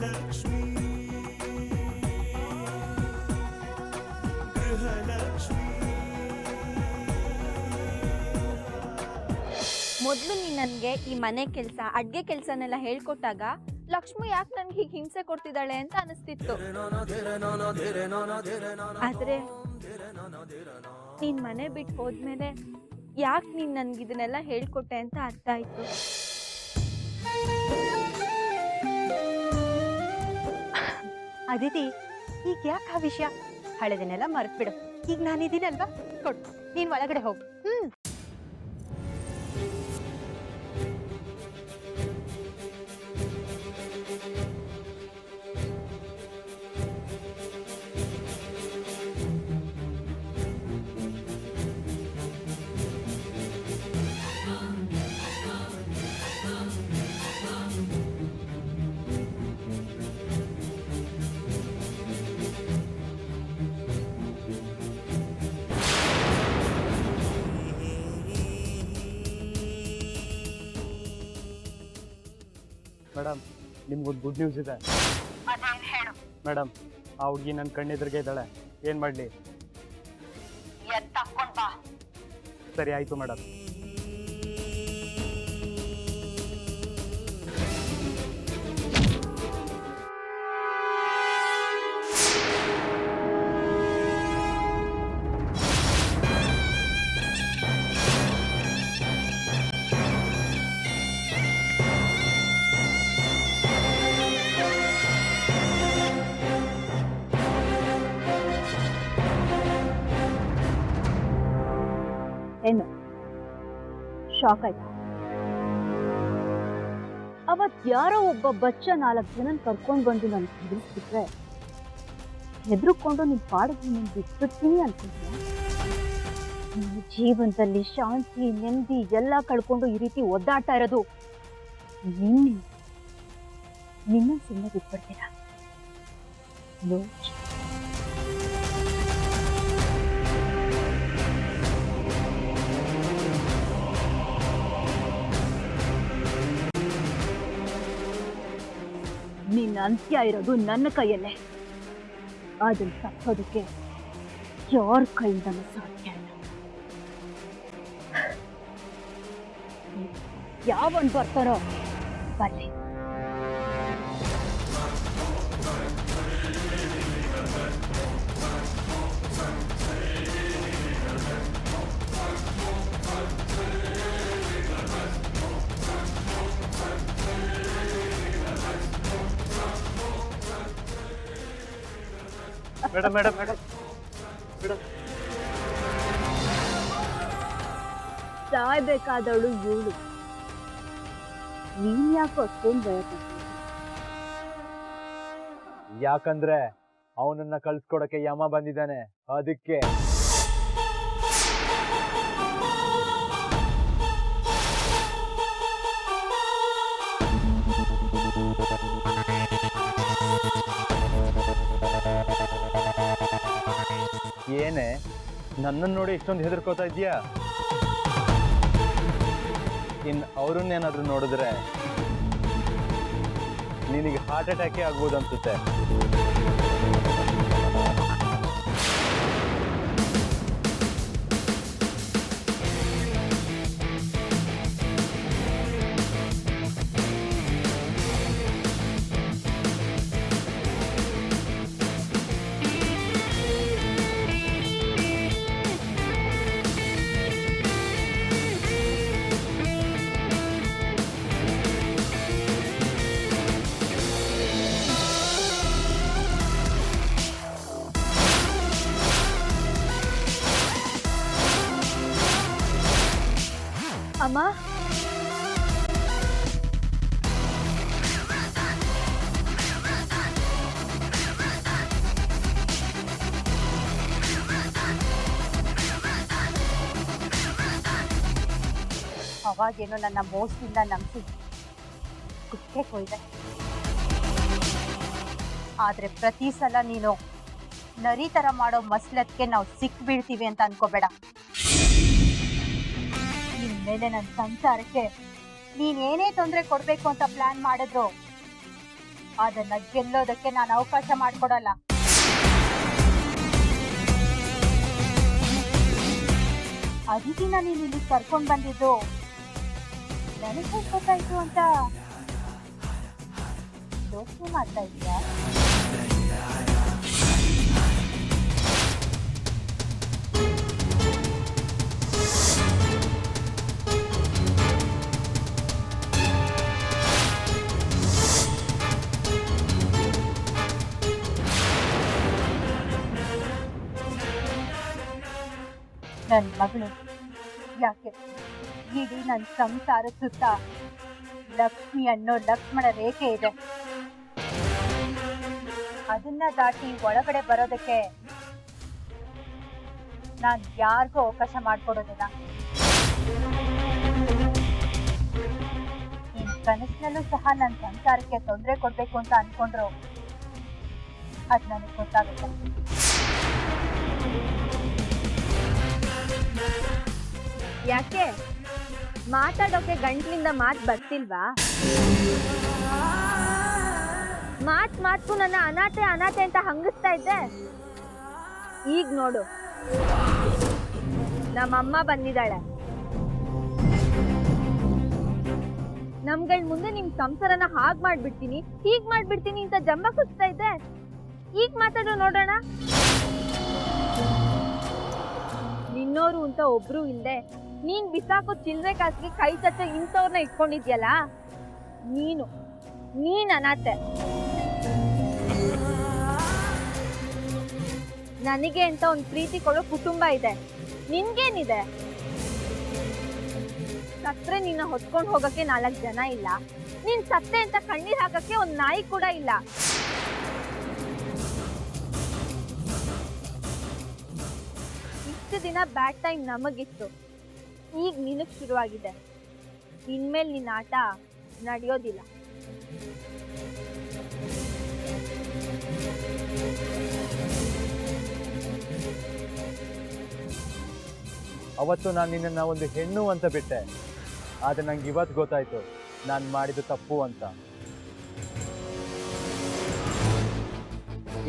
ಗೃಹಲಕ್ಷ್ಮಿ ಗೃಹಲಕ್ಷ್ಮಿ. ಮೊದಲು ನೀನು ನನಗೆ ಈ ಮನೆ ಕೆಲಸ ಅಡುಗೆ ಕೆಲಸನೆಲ್ಲ ಹೇಳ್ಕೊಟ್ಟಾಗ ಲಕ್ಷ್ಮಿ ಯಾಕೆ ನನಗೆ ಹೀಗೆ ಹಿಂಸೆ ಕೊಡ್ತಿದ್ದಾಳೆ ಅಂತ ಅನಿಸ್ತಿತ್ತು. ಆದರೆ ನೀನು ಮನೆ ಬಿಟ್ಟು ಹೋದ್ಮೇಲೆ ಯಾಕೆ ನೀನು ನನಗೆ ಇದನ್ನೆಲ್ಲ ಹೇಳ್ಕೊಟ್ಟೆ ಅಂತ ಅರ್ಥ ಆಯಿತು. ಅದಿತಿ, ಈಗ ಯಾಕೆ ಆ ವಿಷಯ ಹಳೆದನ್ನೆಲ್ಲ ಮರೆತ್ಬಿಡು. ಈಗ ನಾನಿದ್ದೀನಲ್ವಾ, ಕೊಡು, ನೀನು ಒಳಗಡೆ ಹೋಗು. ಮೇಡಮ್, ನಿಮ್ಗೊಂದು ಗುಡ್ ನ್ಯೂಸ್ ಇದೆ. ಮೇಡಮ್, ಆ ಹುಡುಗಿ ನನ್ನ ಕಣ್ಣೆದುರಿಗೆ ಇದ್ದಾಳೆ. ಏನು ಮಾಡಲಿ? ಸರಿ, ಆಯಿತು ಮೇಡಮ್. ಏನು ಶಾಕ್ ಆಯ್ತಾ? ಅವತ್ ಯಾರೋ ಒಬ್ಬ ಬಚ್ಚ 4 ಜನ ಕರ್ಕೊಂಡು ಬಂದು ನನ್ ಹೆದರಿಸ್ಬಿಟ್ರೆ ಹೆದರ್ಕೊಂಡು ನಿನ್ ಪಾಡಿಗೆ ನೀನು ಬಿಟ್ಬಿಡ್ತೀನಿ ಅನ್ಕೊಂಡ್ರೆ ನಿನ್ನ ಜೀವನದಲ್ಲಿ ಶಾಂತಿ ನೆಮ್ಮದಿ ಎಲ್ಲ ಕಳ್ಕೊಂಡು ಈ ರೀತಿ ಒದ್ದಾಡ್ತಾ ಇರೋದು ನಿನ್ನ ಸುಮ್ಮನೆ ಬಿಟ್ಬಿಡ್ತೀರ? ನಿನ್ನ ಅಂತ್ಯ ಇರೋದು ನನ್ನ ಕೈಯಲ್ಲೇ. ಅದನ್ನು ತಪ್ಪೋದಕ್ಕೆ ಯಾರ ಕೈಯಿಂದಲೂ ಸಾಧ್ಯ ಇಲ್ಲ. ಯಾವನ್ ಬರ್ತಾರೋ ಬರ್ಲಿ. ಮೇಡಮ್ ಮೇಡಮ್ ಮೇಡಮ್ ಮೇಡಮ್ ಸಾಯ್ಬೇಕಾದವಳು ಇವಳು. ನೀನ್ ಯಾಕೋ ಅಷ್ಟೊಂದು ಭಯ? ಯಾಕಂದ್ರೆ ಅವನನ್ನ ಕಳ್ಸ್ಕೊಡಕ್ಕೆ ಯಮ ಬಂದಿದ್ದಾನೆ, ಅದಕ್ಕೆ. ಏನೇ ನನ್ನನ್ನು ನೋಡಿ ಇಷ್ಟೊಂದು ಹೆದರ್ಕೋತಾ ಇದೀಯಾ? ಇನ್ ಅವ್ರನ್ನೇನಾದ್ರೂ ನೋಡಿದ್ರೆ ನಿನಗೆ ಹಾರ್ಟ್ ಅಟ್ಯಾಕೇ ಆಗ್ಬೋದು ಅನ್ಸುತ್ತೆ. ಅಮ್ಮ, ಅವಾಗೇನೋ ನನ್ನ ಮೋಸದಿಂದ ನಂಬಿಸಿ ಕುಕ್ಕೆ ಕೊಯ್ದೆ. ಆದ್ರೆ ಪ್ರತಿ ಸಲ ನೀನು ನರಿ ತರ ಮಾಡೋ ಮಸ್ಲತ್ಗೆ ನಾವು ಸಿಕ್ ಬೀಳ್ತೀವಿ ಅಂತ ಅನ್ಕೋಬೇಡ. ಇನ್ಮೇಲೆ ನನ್ನ ಸಂಸಾರಕ್ಕೆ ನೀನೇನೇ ತೊಂದರೆ ಕೊಡ್ಬೇಕು ಅಂತ ಪ್ಲಾನ್ ಮಾಡಿದ್ರು ಅದನ್ನ ಗೆಲ್ಲೋದಕ್ಕೆ ನಾನು ಅವಕಾಶ ಮಾಡ್ಕೊಡಲ್ಲ. ಅದಕ್ಕಿಂತ ನೀನು ಇಲ್ಲಿ ಕರ್ಕೊಂಡ್ ಬಂದಿದ್ದು ನನಗೆ ಗೊತ್ತಾಯ್ತು ಅಂತ ಯೋಚನೆ ಮಾಡ್ತಾ ಇದೀಯಾ? ನನ್ನ ಮಗಳು ಯಾಕೆ ಇಡೀ ನನ್ನ ಸಂಸಾರ ಸುತ್ತ ಲಕ್ಷ್ಮಿ ಅನ್ನೋ ಲಕ್ಷ್ಮಣ ರೇಖೆ ಇದೆ. ಅದನ್ನ ದಾಟಿ ಒಳಗಡೆ ಬರೋದಕ್ಕೆ ನಾನ್ ಯಾರಿಗೂ ಅವಕಾಶ ಮಾಡ್ಕೊಡೋದಿಲ್ಲ. ನಿನ್ ಕನಸಿನಲ್ಲೂ ಸಹ ನನ್ನ ಸಂಸಾರಕ್ಕೆ ತೊಂದರೆ ಕೊಡ್ಬೇಕು ಅಂತ ಅನ್ಕೊಂಡ್ರು ಅದ್ ನನಗೆ ಗೊತ್ತಾಗುತ್ತೆ. ಯಾಕೆ ಮಾತಾಡೋಕೆ ಗಂಟ್ಲಿಂದ ಮಾತು ಬರ್ತಿಲ್ವಾ? ಮಾತು ನನ್ನ ಅನಾಥೆ ಅನಾಥೆ ಅಂತ ಹಂಗಿಸ್ತಾ ಇದ್ದೆ. ಈಗ ನೋಡು, ನಮ್ಮಮ್ಮ ಬಂದಿದ್ದಾಳೆ. ನಮ್ಗಳ ಮುಂದೆ ನಿಮ್ ಸಂಸಾರನ ಹಾಗ್ ಮಾಡ್ಬಿಡ್ತೀನಿ ಹೀಗ್ ಮಾಡ್ಬಿಡ್ತೀನಿ ಅಂತ ಜಂಬ ಕುಚ್ತಾ ಇದ್ದೆ. ಈಗ ಮಾತಾಡೋ ನೋಡೋಣ. ನಿನ್ನೋರು ಅಂತ ಒಬ್ರು ಇಲ್ದೆ ನೀನ್ ಬಿಸಾಕೋ ಚಿಲ್ರೆ ಕಾಸಿಗೆ ಕೈ ಚಚ್ಚ ಇಂಥವ್ರನ್ನ ಇಟ್ಕೊಂಡಿದ್ಯಲ್ಲ, ನೀನ್ ಅನಾಥೆ. ನನಗೆ ಅಂತ ಒಂದ್ ಪ್ರೀತಿ ಕೊಡೋ ಕುಟುಂಬ ಇದೆ, ನಿನ್ಗೇನಿದೆ? ಸತ್ರೆ ನಿನ್ನ ಹೊತ್ಕೊಂಡು ಹೋಗಕ್ಕೆ 4 ಜನ ಇಲ್ಲ, ನೀನ್ ಸತ್ತೆ ಅಂತ ಕಣ್ಣೀರ್ ಹಾಕಕ್ಕೆ ಒಂದ್ ನಾಯಿ ಕೂಡ ಇಲ್ಲ. ಇಷ್ಟು ದಿನ ಬ್ಯಾಡ್ ಟೈಮ್ ನಮಗಿತ್ತು, ಈಗ ನಿನಗ್ ಶುರುವಾಗಿದೆ. ಇನ್ಮೇಲೆ ನಿನ್ನ ಆಟ ನಡೆಯೋದಿಲ್ಲ. ಅವತ್ತು ನಾನು ನಿನ್ನನ್ನು ಒಂದು ಹೆಣ್ಣು ಅಂತ ಬಿಟ್ಟೆ, ಆದರೆ ನಂಗೆ ಇವತ್ತು ಗೊತ್ತಾಯ್ತು ನಾನು ಮಾಡಿದ್ದು ತಪ್ಪು ಅಂತ.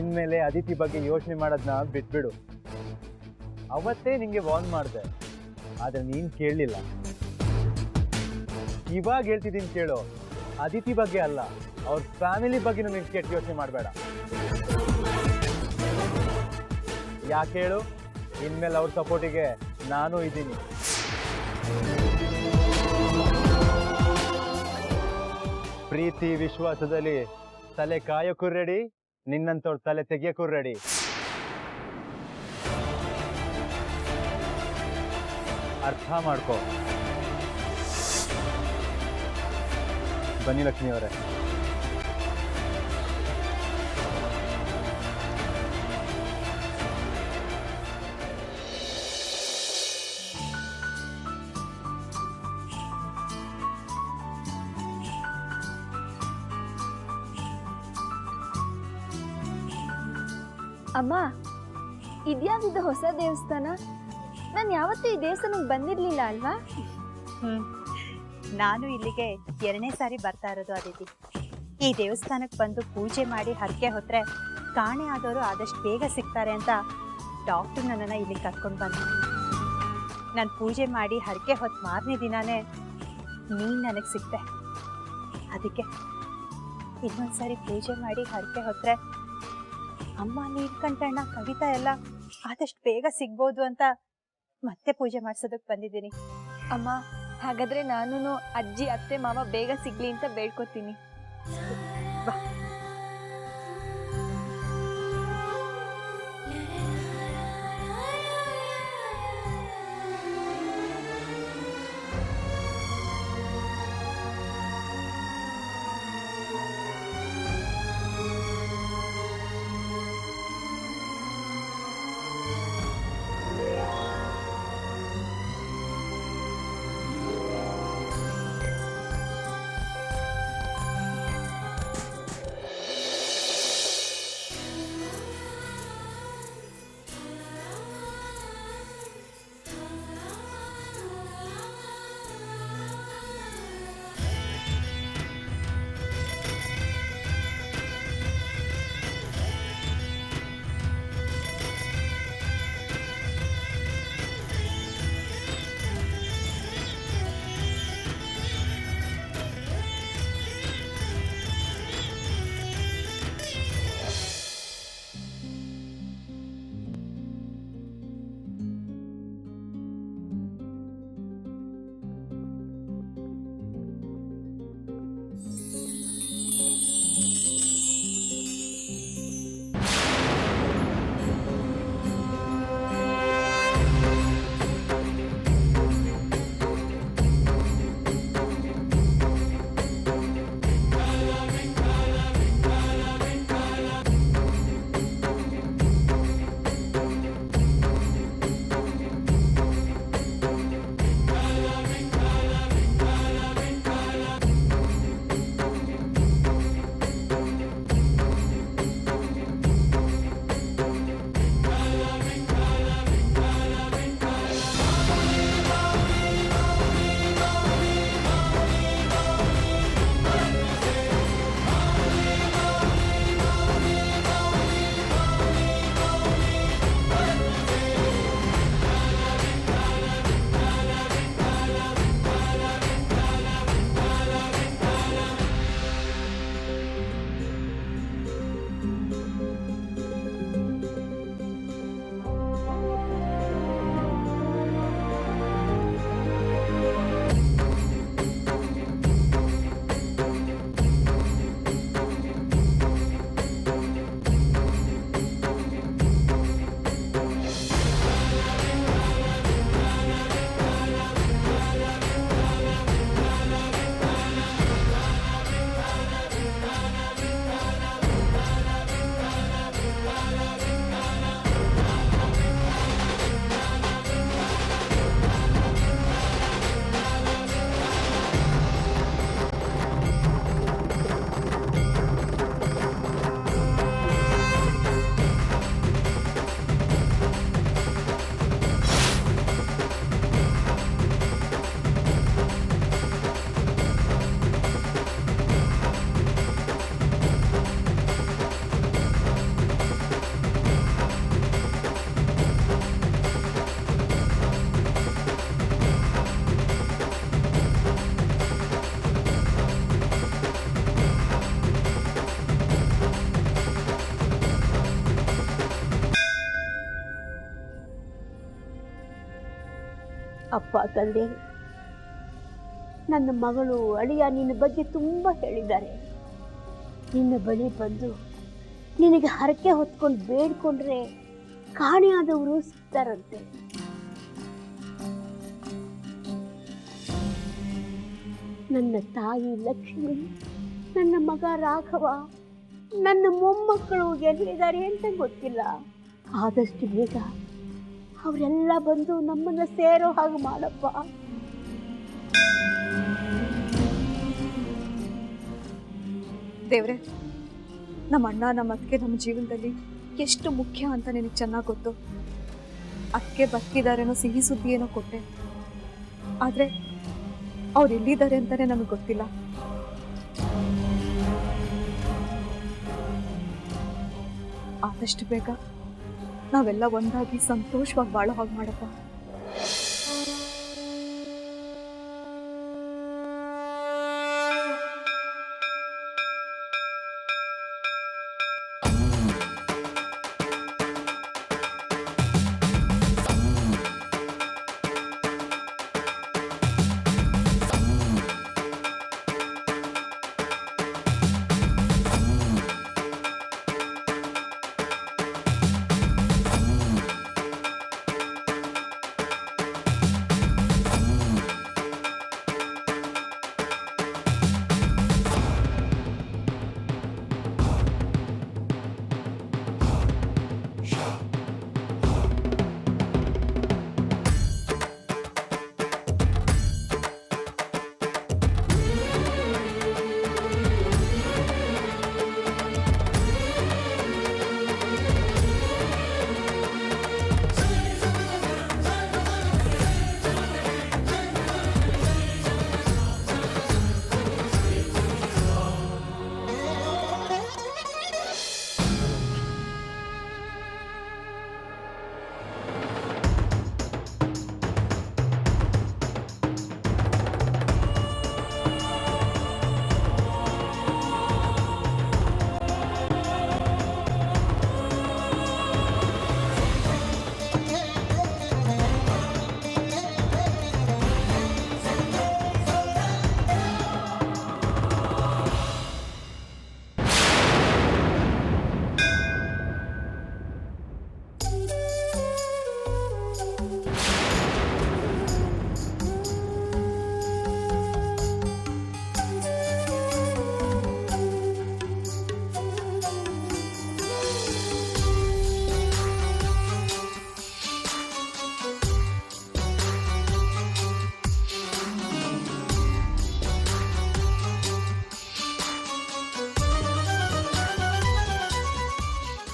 ಇನ್ಮೇಲೆ ಅದಿತಿ ಬಗ್ಗೆ ಯೋಚನೆ ಮಾಡೋದನ್ನ ಬಿಟ್ಬಿಡು. ಅವತ್ತೇ ನಿಂಗೆ ವಾರ್ನ್ ಮಾಡಿದೆ, ಆದರೆ ನೀನು ಕೇಳಲಿಲ್ಲ. ಇವಾಗ ಹೇಳ್ತಿದ್ದೀನಿ ಕೇಳು, ಅದಿತಿ ಬಗ್ಗೆ ಅಲ್ಲ, ಅವ್ರ ಫ್ಯಾಮಿಲಿ ಬಗ್ಗೆನೂ ನೀನು ಕೆಟ್ಟ ಯೋಚನೆ ಮಾಡಬೇಡ. ಯಾಕೆ ಹೇಳು? ಇನ್ಮೇಲೆ ಅವ್ರ ಸಪೋರ್ಟಿಗೆ ನಾನು ಇದ್ದೀನಿ. ಪ್ರೀತಿ ವಿಶ್ವಾಸದಲ್ಲಿ ತಲೆ ಕಾಯೋಕ್ಕೂ ರೆಡಿ, ನಿನ್ನಂತವ್ರ ತಲೆ ತೆಗಿಯೋಕ್ಕೂ ರೆಡಿ. ಅರ್ಥ ಮಾಡ್ಕೋ. ಬನ್ನಿ ಲಕ್ಷ್ಮಿ ಅವರೇ. ಅಮ್ಮ, ಇದ್ಯಾವ್ದು ಹೊಸ ದೇವಸ್ಥಾನ? ನಾನು ಯಾವತ್ತೂ ಈ ದೇವಸ್ಥಾನಕ್ಕೆ ಬಂದಿರ್ಲಿಲ್ಲ ಅಲ್ವಾ? ನಾನು ಇಲ್ಲಿಗೆ 2ನೇ ಸಾರಿ ಬರ್ತಾ ಇರೋದು ಅದಿತಿ. ಈ ದೇವಸ್ಥಾನಕ್ಕೆ ಬಂದು ಪೂಜೆ ಮಾಡಿ ಹರಕೆ ಹೊತ್ತರೆ ಕಾಣೆ ಆದವರು ಆದಷ್ಟು ಬೇಗ ಸಿಗ್ತಾರೆ ಅಂತ ಡಾಕ್ಟರ್ ನನ್ನನ್ನು ಇಲ್ಲಿ ಕರ್ಕೊಂಡು ಬಂದ. ನಾನು ಪೂಜೆ ಮಾಡಿ ಹರಕೆ ಹೊತ್ತು ಮಾರನೇ ದಿನಾನೇ ನೀನು ನನಗೆ ಸಿಕ್ತೆ. ಅದಕ್ಕೆ ಇನ್ನೊಂದ್ಸರಿ ಪೂಜೆ ಮಾಡಿ ಹರಕೆ ಹೊತ್ತರೆ ಅಮ್ಮ, ನೀಲ್ಕಂಠಣ್ಣ, ಕವಿತಾ ಎಲ್ಲ ಆದಷ್ಟು ಬೇಗ ಸಿಗ್ಬೋದು ಅಂತ ಮತ್ತೆ ಪೂಜೆ ಮಾಡ್ಸೋದಕ್ಕೆ ಬಂದಿದ್ದೀನಿ. ಅಮ್ಮ, ಹಾಗಾದ್ರೆ ನಾನು ಅಜ್ಜಿ ಅತ್ತೆ ಮಾವ ಬೇಗ ಸಿಗ್ಲಿ ಅಂತ ಬೇಡ್ಕೋತೀನಿ. ಬಾ. ಅಪ್ಪ ತಂದೆ, ನನ್ನ ಮಗಳು ಅಳಿಯ ನಿನ್ನ ಬಗ್ಗೆ ತುಂಬ ಹೇಳಿದ್ದಾರೆ. ನಿನ್ನ ಬಳಿ ಬಂದು ನಿನಗೆ ಹರಕೆ ಹೊತ್ಕೊಂಡು ಬೇಡ್ಕೊಂಡ್ರೆ ಕಾಣೆಯಾದವರು ಸಿಗ್ತಾರಂತೆ. ನನ್ನ ತಾಯಿ ಲಕ್ಷ್ಮಿ, ನನ್ನ ಮಗ ರಾಘವ, ನನ್ನ ಮೊಮ್ಮಕ್ಕಳು ಎಲ್ಲಿದ್ದಾರೆ ಅಂತ ಗೊತ್ತಿಲ್ಲ. ಆದಷ್ಟು ಬೇಗ ಅವರೆಲ್ಲ ಬಂದು ನಮ್ಮನ್ನ ಸೇರೋ ಹಾಗೆ ಮಾಡಪ್ಪ. ದೇವ್ರೆ, ನಮ್ಮ ಅಣ್ಣ ನಮ್ಮ ಅತ್ತಿಗೆ ನಮ್ಮ ಜೀವನದಲ್ಲಿ ಎಷ್ಟು ಮುಖ್ಯ ಅಂತ ನಿನಗೆ ಚೆನ್ನಾಗಿ ಗೊತ್ತು. ಅತ್ತಿಗೆ ಬದುಕಿದಾರೇನೋ ಸಿಹಿ ಸುದ್ದಿ ಏನೋ ಕೊಟ್ಟೆ, ಆದರೆ ಅವ್ರು ಎಲ್ಲಿದ್ದಾರೆ ಅಂತಾನೆ ನಮಗೆ ಗೊತ್ತಿಲ್ಲ. ಆದಷ್ಟು ಬೇಗ ನಾವೆಲ್ಲ ಒಂದಾಗಿ ಸಂತೋಷವಾಗಿ ಬಾಳೋ ಹಾಗೆ ಮಾಡಪ್ಪ.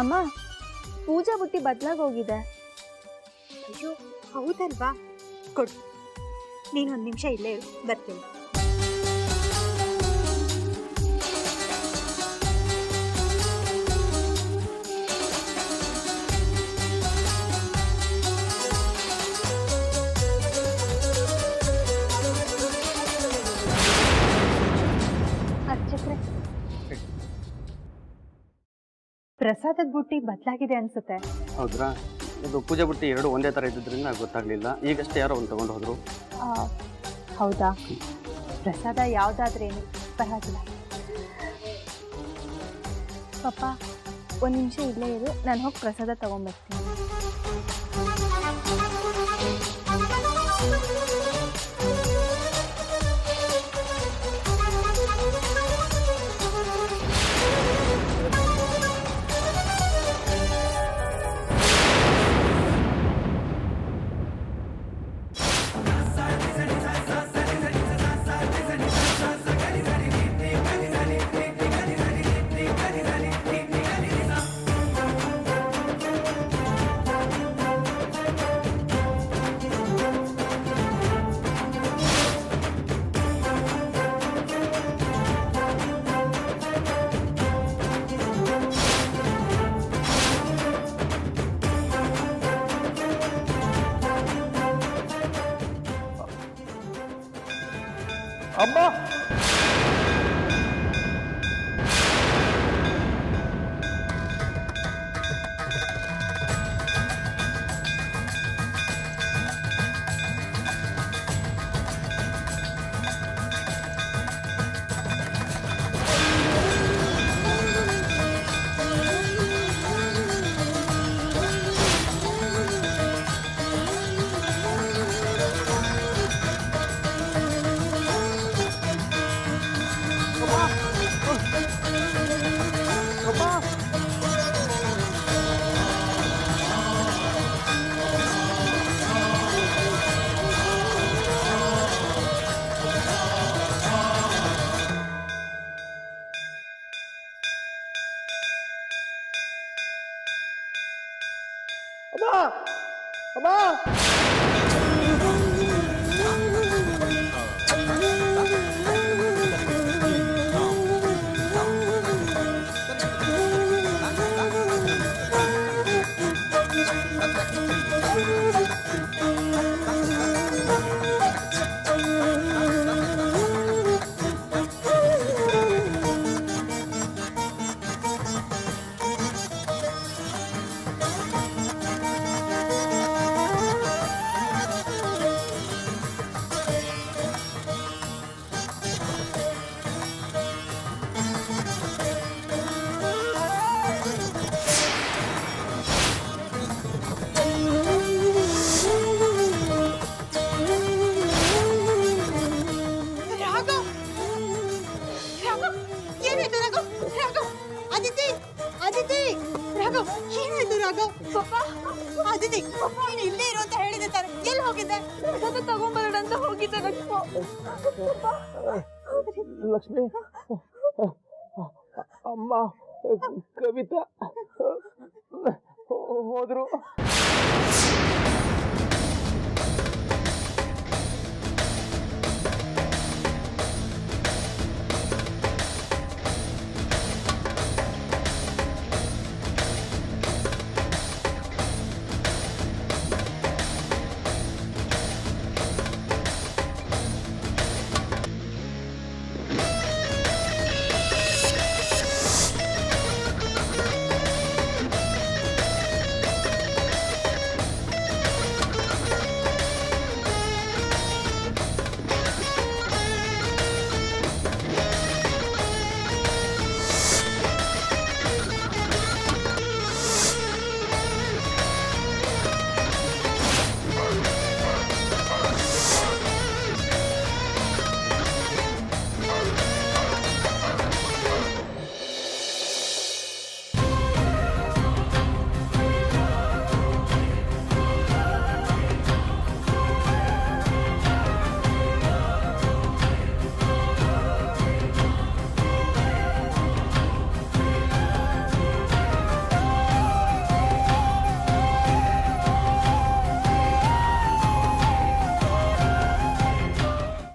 ಅಮ್ಮ, ಪೂಜಾ ಬುಟ್ಟಿ ಬದಲಾಗಿ ಹೋಗಿದೆ. ಅಯ್ಯೋ, ಹೌದಲ್ವಾ? ಕೊಡು, ನೀನೊಂದು ನಿಮಿಷ ಇಲ್ಲೇ ಬರ್ತೀನಿ. ಅರ್ಚಕ್ರೆ, ಪ್ರಸಾದದ ಬುಟ್ಟಿ ಬದಲಾಗಿದೆ ಅನ್ಸುತ್ತೆ. ಹೌದ್ರಾ? ಇದು ಪೂಜೆ ಬುಟ್ಟಿ ಎರಡು ಒಂದೇ ಥರ ಇದ್ದಿದ್ದರಿಂದ ಗೊತ್ತಾಗಲಿಲ್ಲ. ಈಗಷ್ಟೇ ಯಾರೋ ಒಂದು ತೊಗೊಂಡು ಹೋದರು. ಹೌದಾ? ಪ್ರಸಾದ ಯಾವುದಾದ್ರೇನು ಪರವಾಗಿಲ್ಲ. ಪಪ್ಪ, ಒಂದು ನಿಮಿಷ ಇಲ್ಲೇ ಇರು, ನಾನು ಹೋಗಿ ಪ್ರಸಾದ ತಗೊಂಡ್ಬರ್ತೀನಿ. ಏನಾಯ್ತು ರಾಘವ್? ರಾಘವ್, ಅದಿತಿ, ಅದಿತಿ, ರಾಘವ್, ಏನಾಯ್ತು ರಾಘವ್? ಅದಿತಿ, ನೀನು ಇಲ್ಲೇ ಇರು ಅಂತ ಹೇಳಿದೆ ತಾನೆ, ಎಲ್ಲಿ ಹೋಗಿದ್ದೆ? ಅದು ತಗೊಂಬರೋಣ ಅಂತ ಹೋಗಿದ್ದೆ ಲಕ್ಷ್ಮೋ. ಲಕ್ಷ್ಮಿ, ಅಮ್ಮ, ಕವಿತಾ ಹೋದ್ರು.